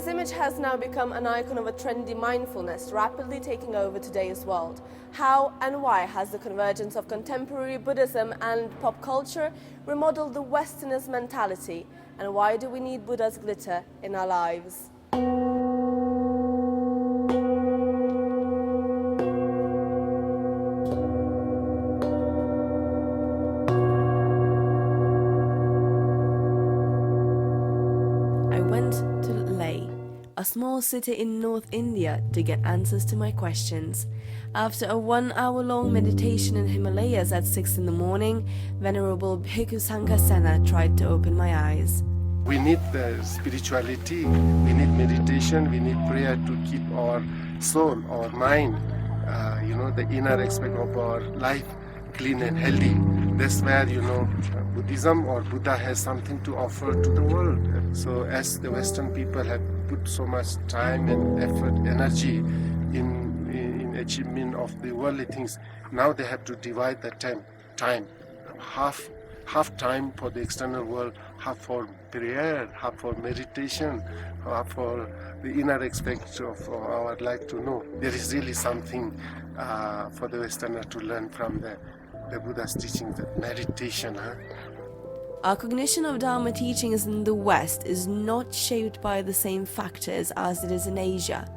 This image has now become an icon of a trendy mindfulness rapidly taking over today's world. How and why has the convergence of contemporary Buddhism and pop culture remodeled the Westerners' mentality? And why do we need Buddha's glitter in our lives? I went to Leh, a small city in North India, to get answers to my questions. After a 1-hour-long meditation in Himalayas at 6 in the morning, Venerable Bhikkhu Sanghasena tried to open my eyes. We need the spirituality, we need meditation, we need prayer to keep our soul, our mind, the inner aspect of our life clean and healthy. That's where, Buddhism or Buddha has something to offer to the world. So as the Western people have put so much time and effort, energy in achievement of the worldly things, now they have to divide the time. Half time for the external world, half for prayer, half for meditation, half for the inner aspects of our life to know. There is really something for the Westerner to learn from the Buddha's teaching, that meditation. Our cognition of Dharma teachings in the West is not shaped by the same factors as it is in Asia.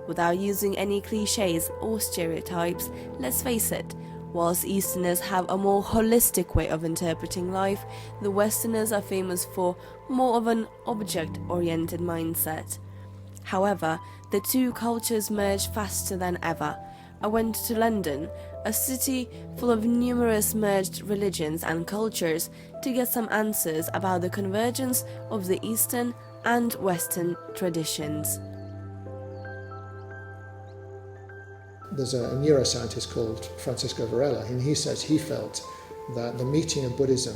Without using any cliches or stereotypes, let's face it, whilst Easterners have a more holistic way of interpreting life, the Westerners are famous for more of an object-oriented mindset. However, the two cultures merge faster than ever. I went to London, a city full of numerous merged religions and cultures, to get some answers about the convergence of the Eastern and Western traditions. There's a neuroscientist called Francisco Varela, and he says he felt that the meeting of Buddhism,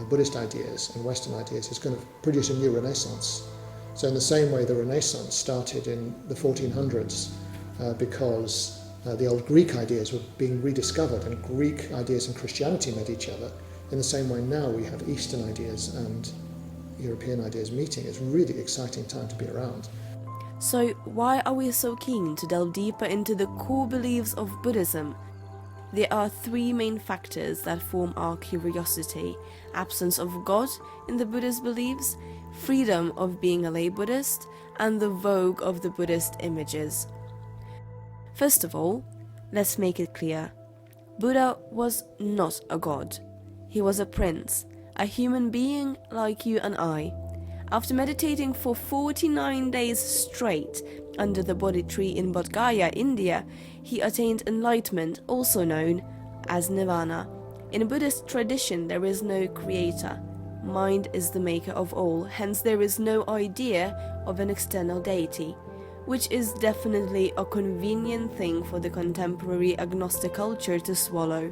Buddhist ideas and Western ideas is going to produce a new renaissance. So in the same way the Renaissance started in the 1400s because the old Greek ideas were being rediscovered and Greek ideas and Christianity met each other, in the same way now we have Eastern ideas and European ideas meeting. It's a really exciting time to be around. So why are we so keen to delve deeper into the core beliefs of Buddhism? There are three main factors that form our curiosity: absence of God in the Buddhist beliefs, freedom of being a lay Buddhist, and the vogue of the Buddhist images. First of all, let's make it clear. Buddha was not a god. He was a prince, a human being like you and I. After meditating for 49 days straight under the Bodhi tree in Bodh Gaya, India, he attained enlightenment, also known as nirvana. In Buddhist tradition, there is no creator. Mind is the maker of all, hence there is no idea of an external deity, which is definitely a convenient thing for the contemporary agnostic culture to swallow.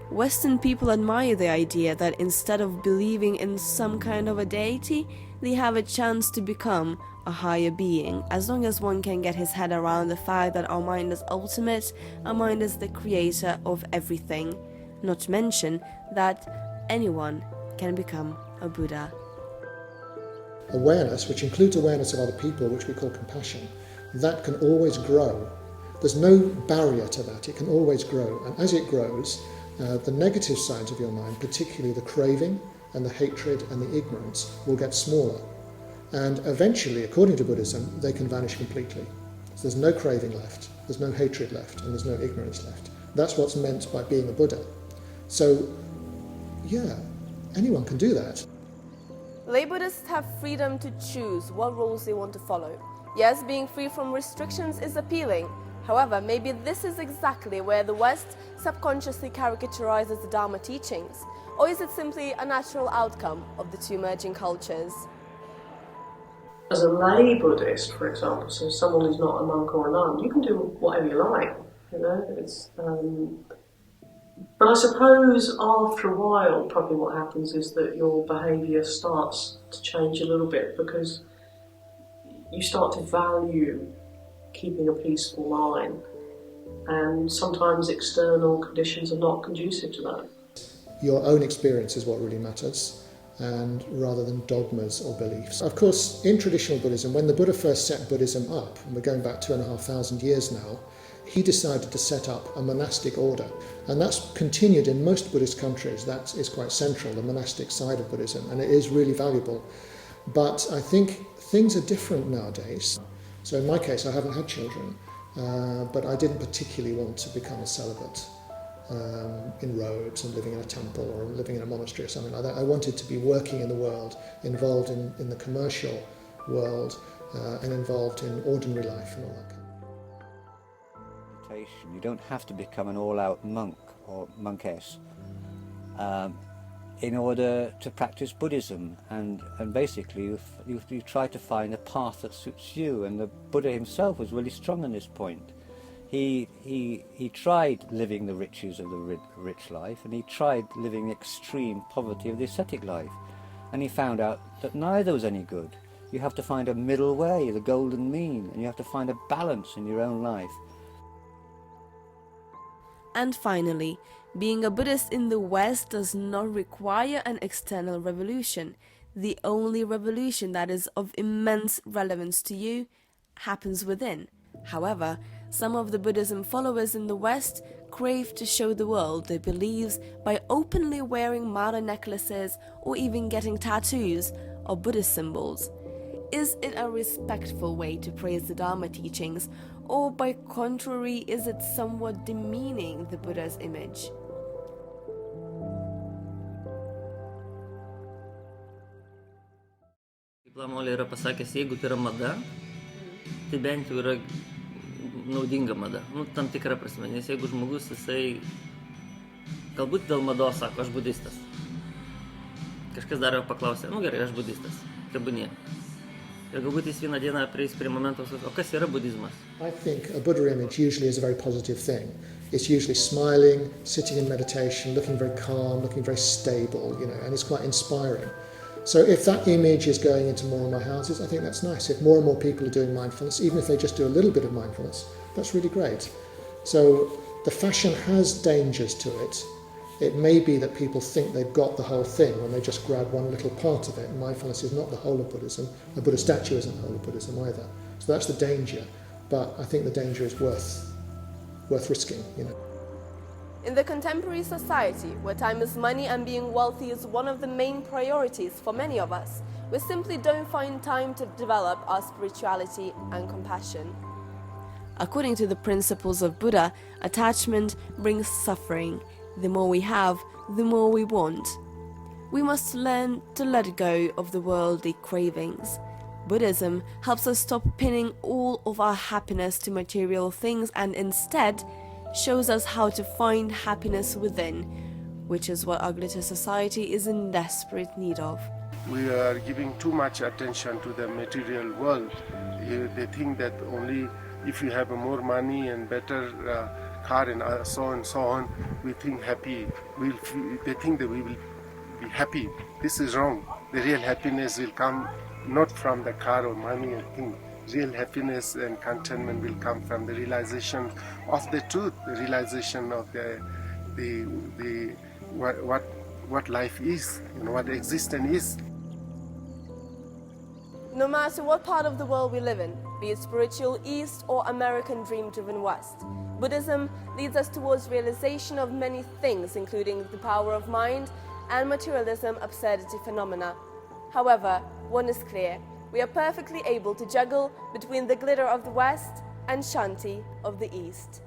Western people admire the idea that instead of believing in some kind of a deity, they have a chance to become a higher being, as long as one can get his head around the fact that our mind is ultimate, our mind is the creator of everything. Not to mention that anyone can become a Buddha. Awareness, which includes awareness of other people, which we call compassion, that can always grow. There's no barrier to that. It can always grow, and as it grows, the negative sides of your mind, particularly the craving and the hatred and the ignorance, will get smaller. And eventually, according to Buddhism, they can vanish completely. So there's no craving left, there's no hatred left, and there's no ignorance left. That's what's meant by being a Buddha. So, yeah, anyone can do that. Lay Buddhists have freedom to choose what rules they want to follow. Yes, being free from restrictions is appealing. However, maybe this is exactly where the West subconsciously caricaturizes the Dharma teachings, or is it simply a natural outcome of the two merging cultures? As a lay Buddhist, for example, so someone who's not a monk or a nun, you can do whatever you like, But I suppose after a while, probably what happens is that your behaviour starts to change a little bit, because you start to value keeping a peaceful mind, and sometimes external conditions are not conducive to that. Your own experience is what really matters, and rather than dogmas or beliefs. Of course, in traditional Buddhism, when the Buddha first set Buddhism up, and we're going back 2,500 years now, he decided to set up a monastic order. And that's continued in most Buddhist countries. That is quite central, the monastic side of Buddhism, and it is really valuable. But I think things are different nowadays. So in my case, I haven't had children, but I didn't particularly want to become a celibate. In robes and living in a temple or living in a monastery or something like that. I wanted to be working in the world, involved in the commercial world, and involved in ordinary life and all that. You don't have to become an all-out monk or monkess in order to practice Buddhism, and basically you try to find a path that suits you, and the Buddha himself was really strong on this point. He tried living the riches of the rich life, and he tried living the extreme poverty of the ascetic life, and he found out that neither was any good. You have to find a middle way, the golden mean, and you have to find a balance in your own life. And finally, being a Buddhist in the West does not require an external revolution. The only revolution that is of immense relevance to you happens within. However, some of the Buddhism followers in the West crave to show the world their beliefs by openly wearing mala necklaces or even getting tattoos of Buddhist symbols. Is it a respectful way to praise the Dharma teachings, or by contrary, is it somewhat demeaning the Buddha's image? Lamolė yra pasakęs, jeigu tai yra mada, tai bent jau yra naudinga mada, tam tikra prasme, nes jeigu žmogus jisai galbūt dėl mados sako, aš budistas. Kažkas dar paklausė, gerai, aš budistas, tebūnie. Ir galbūt jis vieną dieną prieis prie momento, o kas yra budizmas? I think a Buddha image usually is a very positive thing. It's usually smiling, sitting in meditation, looking very calm, looking very stable, and it's quite inspiring. So if that image is going into more and more houses, I think that's nice. If more and more people are doing mindfulness, even if they just do a little bit of mindfulness, that's really great. So the fashion has dangers to it. It may be that people think they've got the whole thing when they just grab one little part of it. Mindfulness is not the whole of Buddhism. A Buddha statue isn't the whole of Buddhism either. So that's the danger. But I think the danger is worth risking, In the contemporary society, where time is money and being wealthy is one of the main priorities for many of us, we simply don't find time to develop our spirituality and compassion. According to the principles of Buddha, attachment brings suffering. The more we have, the more we want. We must learn to let go of the worldly cravings. Buddhism helps us stop pinning all of our happiness to material things and instead shows us how to find happiness within, which is what our glitter society is in desperate need of. We are giving too much attention to the material world. They think that only if you have more money and better car and so on, we think happy. They think that we will be happy. This is wrong. The real happiness will come not from the car or money or thing. Real happiness and contentment will come from the realization of the truth, the realization of what life is, what existence is. No matter what part of the world we live in, be it spiritual East or American dream-driven West, Buddhism leads us towards realization of many things, including the power of mind and materialism absurdity phenomena. However, one is clear: we are perfectly able to juggle between the glitter of the West and Shanti of the East.